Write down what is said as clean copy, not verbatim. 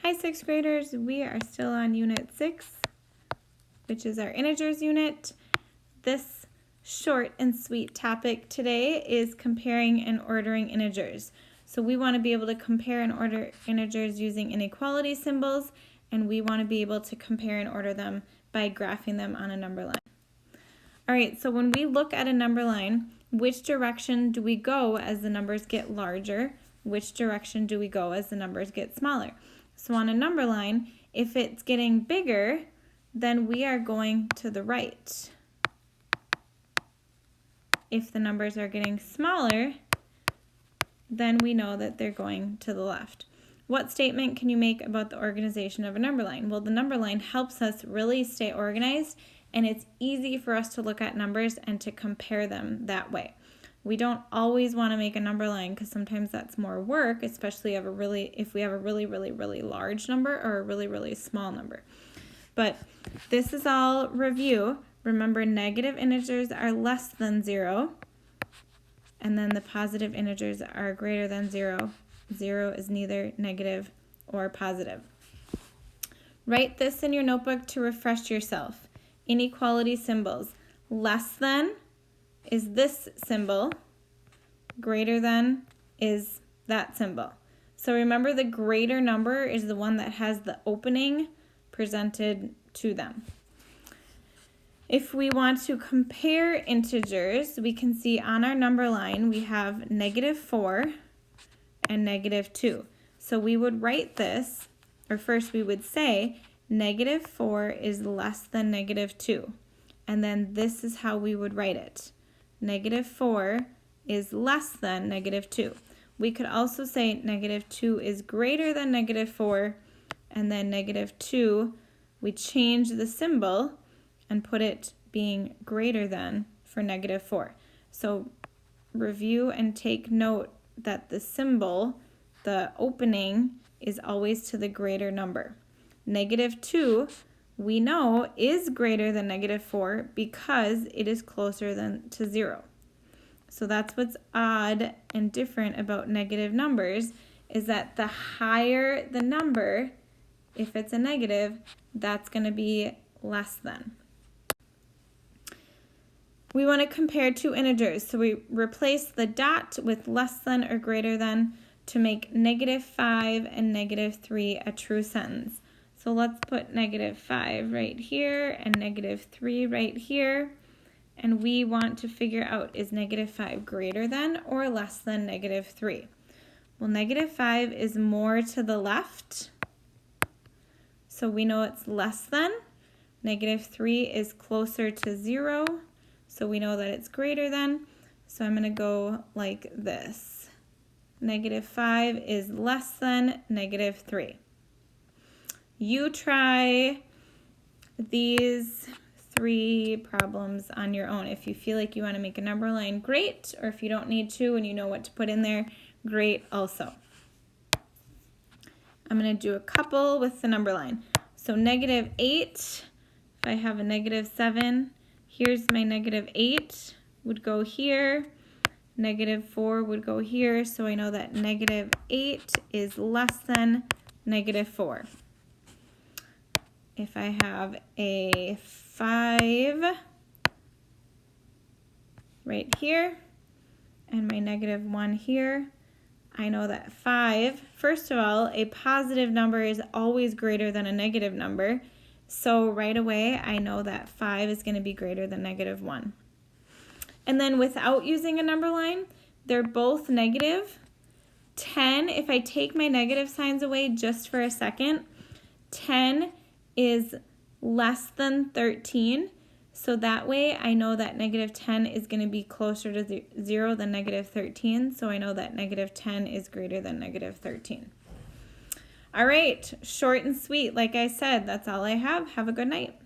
Hi, sixth graders. We are still on Unit 6, which is our integers unit. This short and sweet topic today is comparing and ordering integers. So we want to be able to compare and order integers using inequality symbols, and we want to be able to compare and order them by graphing them on a number line. All right, so when we look at a number line, which direction do we go as the numbers get larger? Which direction do we go as the numbers get smaller? So on a number line, if it's getting bigger, then we are going to the right. If the numbers are getting smaller, then we know that they're going to the left. What statement can you make about the organization of a number line? Well, the number line helps us really stay organized, and it's easy for us to look at numbers and to compare them that way. We don't always want to make a number line because sometimes that's more work, especially if we have a really large number or a really small number. But this is all review. Remember, negative integers are less than 0, and then the positive integers are greater than 0. 0 is neither negative or positive. Write this in your notebook to refresh yourself. Inequality symbols. Less than is this symbol. Greater than is that symbol. So remember, the greater number is the one that has the opening presented to them. If we want to compare integers, we can see on our number line we have -4 and -2. So we would write this, or first we would say -4 is less than -2. And then this is how we would write it. -4 is less than -2. We could also say -2 is greater than -4, and then -2, we change the symbol and put it being greater than for -4. So review and take note that the symbol, the opening, is always to the greater number. -2, we know, is greater than -4 because it is closer to 0. So that's what's odd and different about negative numbers, is that the higher the number, if it's a negative, that's going to be less than. We want to compare two integers, so we replace the dot with less than or greater than to make -5 and -3 a true sentence. So let's put -5 right here and -3 right here. And we want to figure out, is -5 greater than or less than -3? Well, -5 is more to the left, so we know it's less than. -3 is closer to 0, so we know that it's greater than. So I'm going to go like this. -5 is less than -3. You try these 3 problems on your own. If you feel like you want to make a number line, great. Or if you don't need to and you know what to put in there, great also. I'm going to do a couple with the number line. So -8, if I have a -7, here's my -8 would go here. -4 would go here. So I know that -8 is less than -4. If I have a 5 right here and my -1 here, I know that 5, first of all, a positive number is always greater than a negative number. So right away, I know that 5 is going to be greater than -1. And then without using a number line, they're both negative. 10, if I take my negative signs away just for a second, 10 is less than 13, so that way I know that -10 is going to be closer to 0 than -13, so I know that -10 is greater than -13. All right, short and sweet. Like I said, that's all I have. Have a good night.